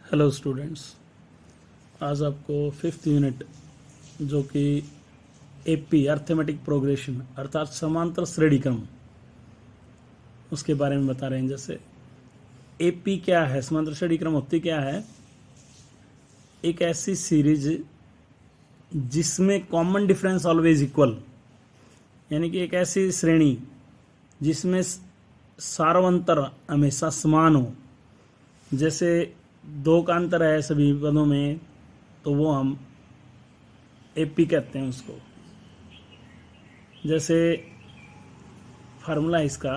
Hello students, आज आपको fifth unit जो कि एपी अर्थमेटिक प्रोग्रेशन अर्थात समांतर श्रेणी क्रम उसके बारे में बता रहे हैं। जैसे एपी क्या है, समांतर श्रेणी क्रम होती क्या है? एक ऐसी सीरीज जिसमें कॉमन डिफरेंस ऑलवेज इक्वल, यानी कि एक ऐसी श्रेणी जिसमें सार्वंतर हमेशा समान हो। जैसे दो का अंतर है सभी पदों में, तो वो हम एपी कहते हैं उसको। जैसे फार्मूला इसका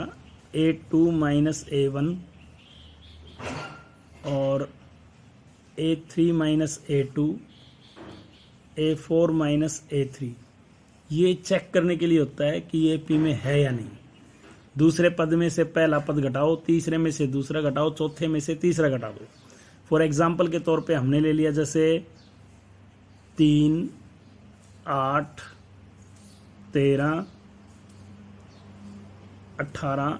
A2 माइनस A1 और A3 minus A2 A4 minus A3, ये चेक करने के लिए होता है कि ये पी में है या नहीं। दूसरे पद में से पहला पद घटाओ, तीसरे में से दूसरा घटाओ, चौथे में से तीसरा घटा दो। फॉर एग्जाम्पल के तौर पे हमने ले लिया जैसे 3, 8, 13, 18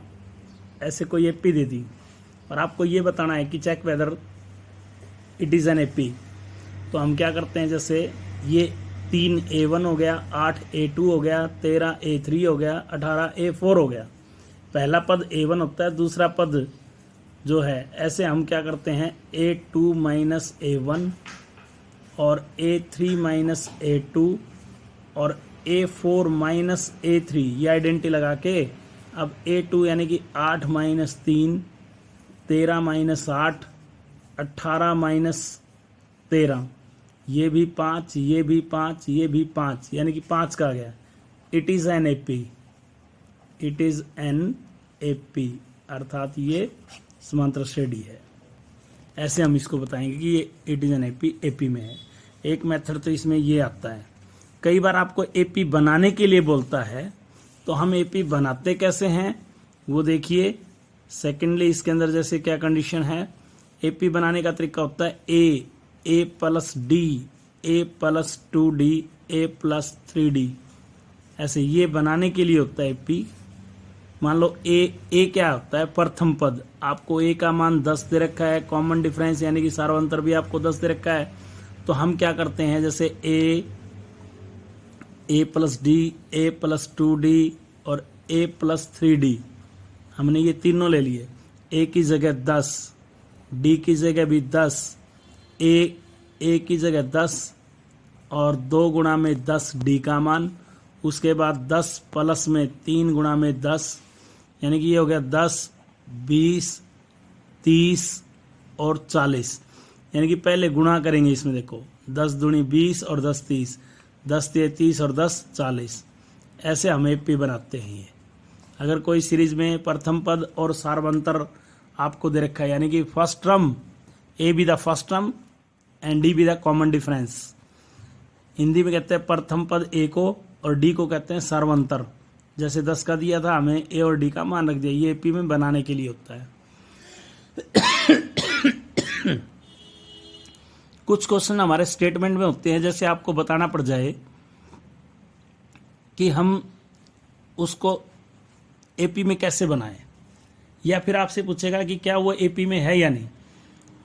ऐसे कोई एपी दे दी और आपको ये बताना है कि check whether it is an AP. तो हम क्या करते हैं, जैसे ये 3 A1 हो गया, 8 A2 हो गया, 13 A3 हो गया, 18 A4 हो गया। पहला पद A1 होता है, दूसरा पद जो है ऐसे हम क्या करते हैं A2 माइनस A1 और A3 माइनस A2 और A4 माइनस A3, ये आइडेंटिटी लगा के अब A2 यानी कि 8 माइनस 3, 13 माइनस 8, 18 माइनस 13, ये भी 5, ये भी 5, ये भी 5, यानी कि 5 का आ गया। It is an AP, it is an AP अर्थात ये समांतर श्रेणी है। ऐसे हम इसको बताएंगे कि ये it is an AP, AP में है। एक मेथड तो इसमें ये आता है। कई बार आपको एपी बनाने के लिए बोलता है, तो हम एपी बनाते कैसे हैं वो देखिए। सेकेंडली इसके अंदर जैसे क्या कंडीशन है, एपी बनाने का तरीका होता है ए प्लस डी, ए प्लस 2D, ए प्लस 3D। ऐसे ये बनाने के लिए होता है एपी। मान लो ए क्या होता है, प्रथम पद। आपको ए का मान 10 दे रखा है, कॉमन डिफरेंस यानी कि सार्वंतर भी आपको 10 दे रखा है। तो हम क्या करते हैं, जैसे ए प्लस डी, ए प्लस 2D और ए प्लस 3D, हमने ये तीनों ले लिए। ए की जगह 10, डी की जगह भी 10, ए की जगह 10 और 2 गुणा में 10 डी का मान। उसके बाद 10 प्लस में 3 गुणा में 10, यानी कि ये हो गया 10, 20, 30 और 40। यानी कि पहले गुणा करेंगे इसमें, देखो 10 दूनी 20 और 10 30, 10 तिये 30 और 10 40। ऐसे हम एपी बनाते हैं। ये अगर कोई सीरीज में प्रथम पद और सार्वंतर आपको दे रखा है, यानी कि first term A be the first term and D be the common difference. Hindi में कहते हैं प्रथम पद ए को और डी को कहते हैं सार्वंतर। जैसे 10 का दिया था, हमें ए और डी का मान रख दिया, ये एपी में बनाने के लिए होता है। कुछ क्वेश्चन हमारे स्टेटमेंट में होते हैं, जैसे आपको बताना पड़ जाए कि हम उसको एपी में कैसे बनाएं, या फिर आपसे पूछेगा कि क्या वो एपी में है या नहीं।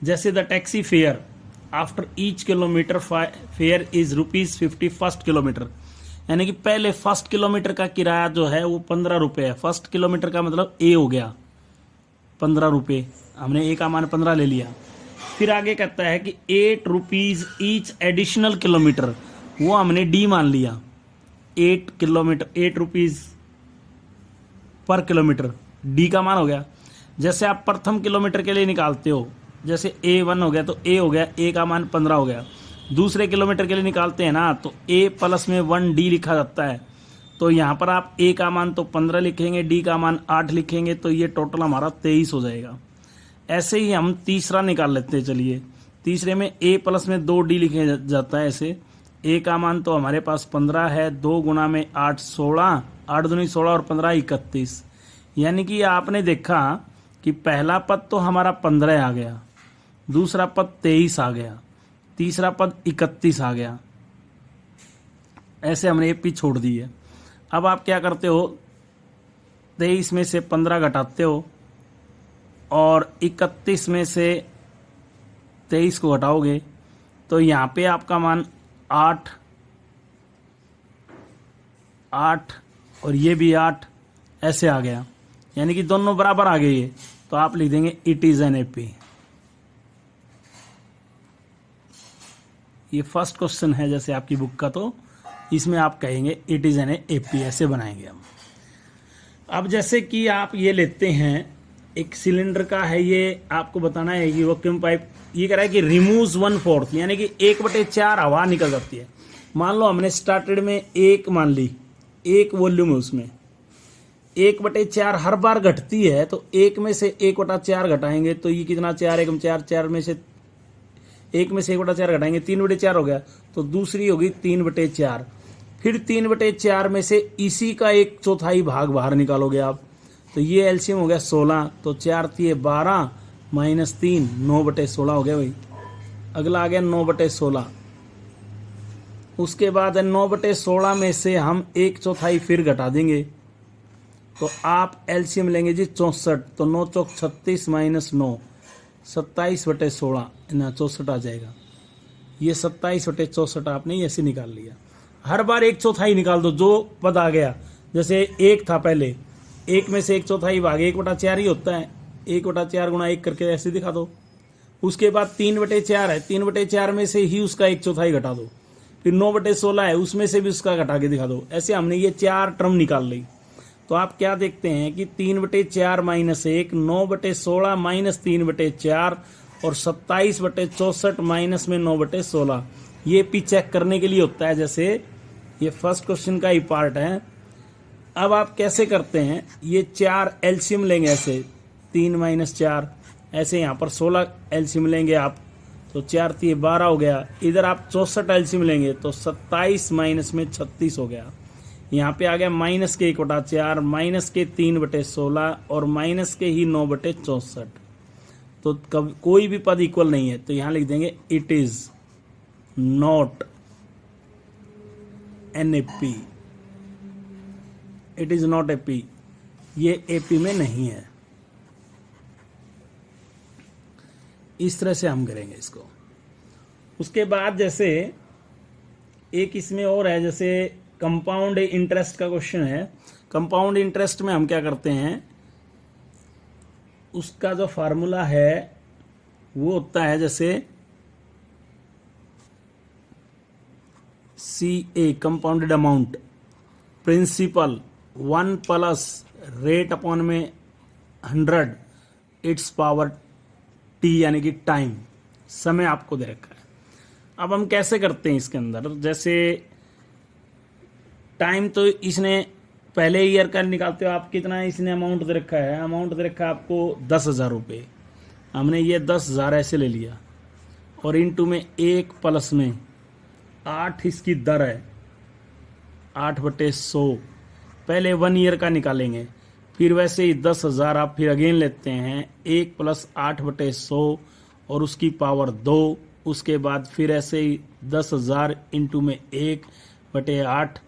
जैसे the taxi fare after each kilometre fair is ₹50 first kilometre, यानी कि पहले फर्स्ट किलोमीटर का किराया जो है वो 15 रुपये है। फर्स्ट किलोमीटर का मतलब ए हो गया 15 रुपये, हमने ए का मान 15 ले लिया। फिर आगे कहता है कि ₹8 ईच एडिशनल किलोमीटर, वो हमने डी मान लिया। 8 किलोमीटर, ₹8 पर किलोमीटर, डी का मान हो गया। जैसे आप प्रथम किलोमीटर के लिए निकालते हो, जैसे A1 हो गया तो ए हो गया, ए का मान 15 हो गया। दूसरे किलोमीटर के लिए निकालते हैं ना, तो ए प्लस में 1D लिखा जाता है। तो यहाँ पर आप ए का मान तो 15 लिखेंगे, डी का मान 8 लिखेंगे, तो ये टोटल हमारा 23 हो जाएगा। ऐसे ही हम तीसरा निकाल लेते हैं। चलिए, तीसरे में ए प्लस में 2D लिखे जाता है। ऐसे ए का मान तो हमारे पास 15 है, 2 गुणा में 8 16, 8 दूनी 16 और 15 31। यानी कि आपने देखा कि पहला पद तो हमारा 15 आ गया, दूसरा पद 23 आ गया, तीसरा पद 31 आ गया। ऐसे हमने एपी छोड़ दी है। अब आप क्या करते हो, 23 में से 15 घटाते हो और 31 में से 23 को घटाओगे तो यहाँ पे आपका मान 8 और ये भी 8 ऐसे आ गया, यानी कि दोनों बराबर आ गए ये। तो आप लिख देंगे इट इज एन एपी। ये फर्स्ट क्वेश्चन है जैसे आपकी बुक का, तो इसमें आप कहेंगे इट इज एन एपी, ऐसे बनाएंगे हम। अब जैसे कि आप ये लेते हैं, एक सिलेंडर का है, ये आपको बताना है कि वैक्यूम पाइप ये कह रहा है कि रिमूव्स 1/4, यानी कि 1/4 हवा निकल जाती है। मान लो हमने स्टार्टेड में एक मान ली, एक वॉल्यूम है उसमें 1/4 हर बार घटती है, तो एक में से 1/4 घटाएंगे तो ये कितना, 4 एकम 4, 4 में से एक में से 1/4 घटाएंगे 3/4 हो गया, तो दूसरी होगी 3/4। फिर 3/4 में से इसी का 1/4 भाग बाहर निकालोगे आप, तो ये एलसीएम हो गया 16, तो 4 × 12 - 3 9/16 हो गया भाई। अगला आ गया 9/16। उसके बाद 9/16 में से हम 1/4 फिर घटा देंगे, तो आप एलसीएम लेंगे जी 64, तो 9 × 4 = 36 - 9 27/16 ना 64 आ जाएगा। ये 27/64 आपने ऐसे निकाल लिया। हर बार 1/4 निकाल दो, जो पद आ गया। जैसे एक था पहले, एक में से 1/4 भाग 1/4 ही होता है, 1/4 × 1 करके ऐसे दिखा दो। उसके बाद 3/4 है, 3/4 में से ही उसका 1/4 घटा दो। फिर 9/16 है, उसमें से भी उसका घटा के दिखा दो। ऐसे हमने ये 4 टर्म निकाल ली। तो आप क्या देखते हैं कि 3/4 - 1 9/16 - 3/4 और 27/64 माइनस में 9/16। ये पी चेक करने के लिए होता है। जैसे ये फर्स्ट क्वेश्चन का ही पार्ट है। अब आप कैसे करते हैं, ये 4 एलसीएम लेंगे ऐसे, 3 - 4 ऐसे, यहाँ पर 16 एलसीएम लेंगे आप, तो 4 × 3 = 12 हो गया। इधर आप 64 एलसीएम लेंगे तो 27 माइनस में 36 हो गया। यहाँ पे आ गया माइनस के 1/4 माइनस के 3/16 और माइनस के ही 9/64। तो कब कोई भी पद इक्वल नहीं है, तो यहाँ लिख देंगे it is not an AP. It is not AP, ये एपी में नहीं है। इस तरह से हम करेंगे इसको। उसके बाद जैसे एक इसमें और है, जैसे कंपाउंड इंटरेस्ट का क्वेश्चन है। कंपाउंड इंटरेस्ट में हम क्या करते हैं, उसका जो फार्मूला है वो होता है जैसे CA compounded amount principal 1 plus rate upon में 100 इट्स पावर T, यानी कि टाइम, समय आपको दे रखा है। अब हम कैसे करते हैं इसके अंदर, जैसे टाइम तो इसने पहले ईयर का निकालते हो आप, कितना इसने अमाउंट दे रखा है, अमाउंट दे रखा है आपको 10,000 रुपये। हमने ये 10,000 ऐसे ले लिया और इनटू में 1 प्लस में 8 इसकी दर है, 8/100। पहले 1 ईयर का निकालेंगे, फिर वैसे ही 10,000 आप फिर अगेन लेते हैं, 1 + 8/100 और उसकी पावर 2। उसके बाद फिर ऐसे ही 10,000 इंटू में 1/8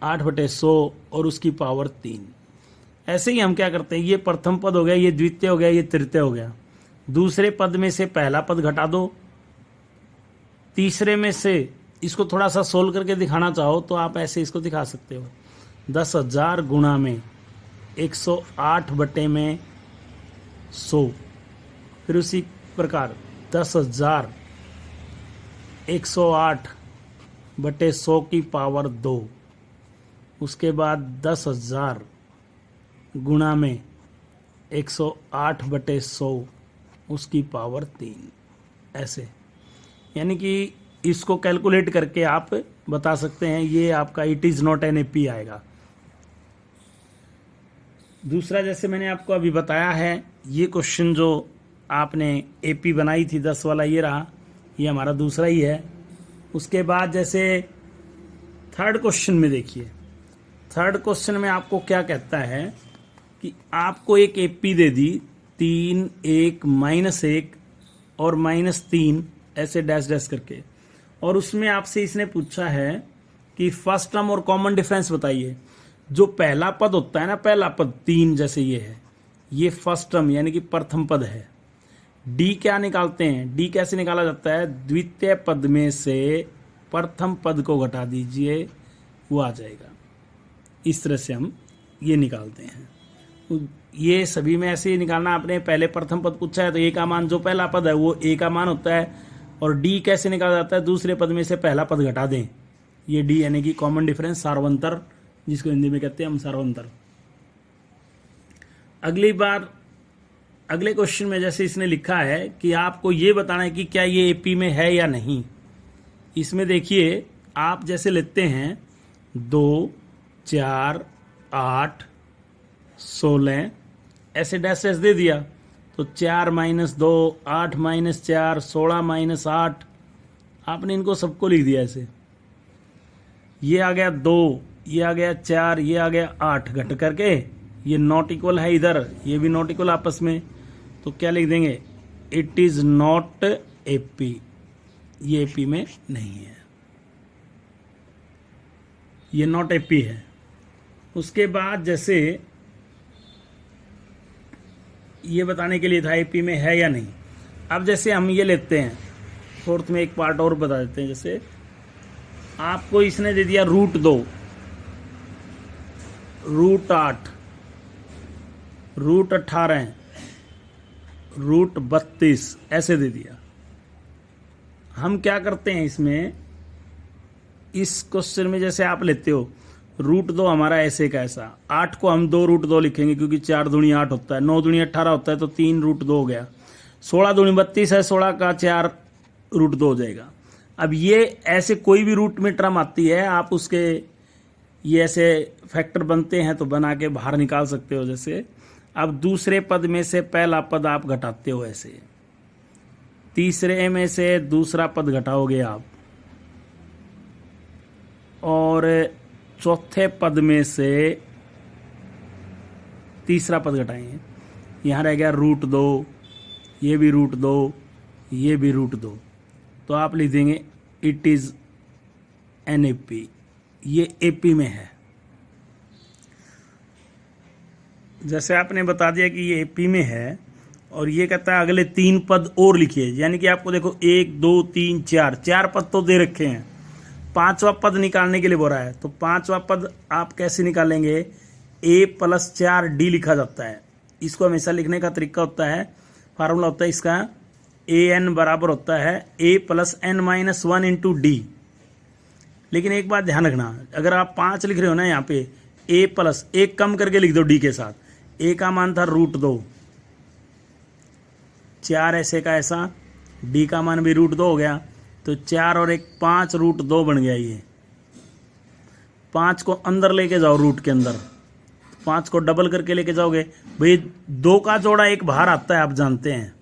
8/100 और उसकी पावर 3। ऐसे ही हम क्या करते हैं, ये प्रथम पद हो गया, ये द्वितीय हो गया, ये तृतीय हो गया। दूसरे पद में से पहला पद घटा दो, तीसरे में से इसको थोड़ा सा सोल्व करके दिखाना चाहो तो आप ऐसे इसको दिखा सकते हो, 10,000 गुणा में 108/100। फिर उसी प्रकार 10,000 108/100 की पावर 2। उसके बाद 10,000 गुणा में 108/100 उसकी पावर 3। ऐसे यानी कि इसको कैलकुलेट करके आप बता सकते हैं, ये आपका it is not an AP आएगा। दूसरा जैसे मैंने आपको अभी बताया है, ये क्वेश्चन जो आपने एपी बनाई थी 10 वाला, ये रहा, ये हमारा दूसरा ही है। उसके बाद जैसे थर्ड क्वेश्चन में देखिए, थर्ड क्वेश्चन में आपको क्या कहता है कि आपको एक एपी दे दी 3 1 -1 और -3 ऐसे डैश डैश करके, और उसमें आपसे इसने पूछा है कि फर्स्ट टर्म और कॉमन डिफरेंस बताइए। जो पहला पद होता है ना, पहला पद 3 जैसे ये है, ये फर्स्ट टर्म यानी कि प्रथम पद है। डी क्या निकालते हैं, डी कैसे निकाला जाता है, द्वितीय पद में से प्रथम पद को घटा दीजिए, वो आ जाएगा। इस तरह से हम ये निकालते हैं। ये सभी में ऐसे ही निकालना। आपने पहले प्रथम पद पूछा है तो ए का मान जो पहला पद है वो ए का मान होता है। और डी कैसे निकाला जाता है, दूसरे पद में से पहला पद घटा दें, ये डी यानी कि कॉमन डिफरेंस, सार्वंतर, जिसको हिंदी में कहते हैं हम सार्वंतर। अगली बार अगले क्वेश्चन में जैसे इसने लिखा है कि आपको ये बताना है कि क्या ये एपी में है या नहीं। इसमें देखिए आप जैसे लेते हैं 2, 4, 8, 16 ऐसे डैश डैश दे दिया तो 4 - 2, 8 - 4, 16 - 8, आपने इनको सबको लिख दिया ऐसे। ये आ गया 2, ये आ गया 4, ये आ गया 8, घट करके ये नॉट इक्वल है इधर, ये भी नॉट इक्वल आपस में, तो क्या लिख देंगे, इट इज नॉट एपी, ये एपी में नहीं है, ये नॉट एपी है। उसके बाद जैसे ये बताने के लिए था एपी में है या नहीं। अब जैसे हम ये लेते हैं, फोर्थ में एक पार्ट और बता देते हैं। जैसे आपको इसने दे दिया √2, √8, √18, √32 ऐसे दे दिया। हम क्या करते हैं इसमें, इस क्वेश्चन में जैसे आप लेते हो √2 हमारा ऐसे का ऐसा, 8 को हम 2 √2 लिखेंगे क्योंकि 4 दूनी 8 होता है, 9 दूनी 18 होता है तो 3 √2 हो गया, 16 दूनी 32 है, 16 का 4 √2 हो जाएगा। अब ये ऐसे कोई भी रूट में टर्म आती है, आप उसके ये ऐसे फैक्टर बनते हैं तो बना के बाहर निकाल सकते हो। जैसे अब दूसरे पद में से पहला पद आप घटाते हो ऐसे, तीसरे में से दूसरा पद घटाओगे आप, और चौथे पद में से तीसरा पद घटाएंगे, यहाँ रह गया √2, ये भी √2, ये भी √2, तो आप लिख देंगे इट इज एन एपी, ये एपी में है। जैसे आपने बता दिया कि ये एपी में है, और ये कहता है अगले 3 पद और लिखिए, यानी कि आपको देखो 1, 2, 3, 4 पद तो दे रखे हैं, 5वां पद निकालने के लिए बोल रहा है। तो 5वां पद आप कैसे निकालेंगे, a + 4d लिखा जाता है। इसको हमेशा लिखने का तरीका होता है, फार्मूला होता है इसका, an बराबर होता है a + n - 1 × d। लेकिन एक बात ध्यान रखना, अगर आप 5 लिख रहे हो ना, यहाँ पे a प्लस 1 कम करके लिख दो d के साथ। a का मान था √2, 4 ऐसे का ऐसा, d का मान भी √2 हो गया, तो 4 और 1 5 √2 बन गया। ये 5 को अंदर लेके जाओ रूट के अंदर, 5 को डबल करके लेके जाओगे भाई, 2 का जोड़ा 1 बाहर आता है, आप जानते हैं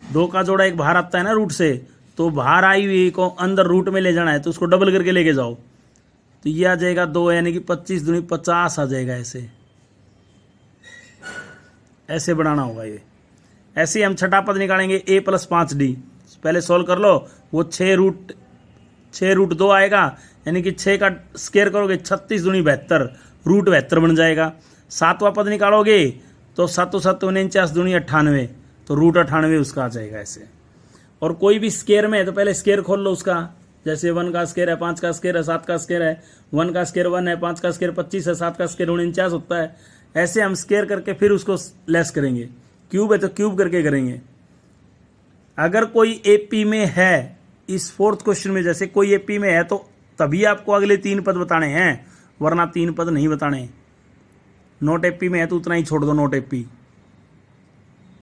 2 का जोड़ा 1 बाहर आता है ना रूट से, तो बाहर आई हुई को अंदर रूट में ले जाना है, तो उसको डबल करके लेके जाओ, तो ये आ जाएगा 2, यानी कि 25 दूनी 50 आ जाएगा। ऐसे बनाना होगा ये। ऐसे ही हम छठा पद निकालेंगे a + 5d, पहले सॉल्व कर लो, वो 6 √2 आएगा, यानी कि 6 का स्क्वायर करोगे 36 दूनी 72, √72 बन जाएगा। 7वां पद निकालोगे तो 7 × 7 = 49 दूनी 98, तो √98 उसका आ जाएगा ऐसे। और कोई भी स्क्वायर में है तो पहले स्क्वायर खोल लो उसका, जैसे 1 का स्क्वायर है, 5 का स्क्वायर है, 7 का स्क्वायर है, 1 का स्क्वायर 1 है, 5 का स्क्वायर 25 है, 7 का स्क्वायर 49 होता है। ऐसे हम स्क्वायर करके फिर उसको लेस करेंगे, क्यूब है तो क्यूब करके करेंगे। अगर कोई एपी में है, इस 4th क्वेश्चन में जैसे कोई एपी में है तो तभी आपको अगले 3 पद बताने हैं, वरना 3 पद नहीं बताने। नॉट एपी में है तो उतना ही छोड़ दो, नॉट एपी।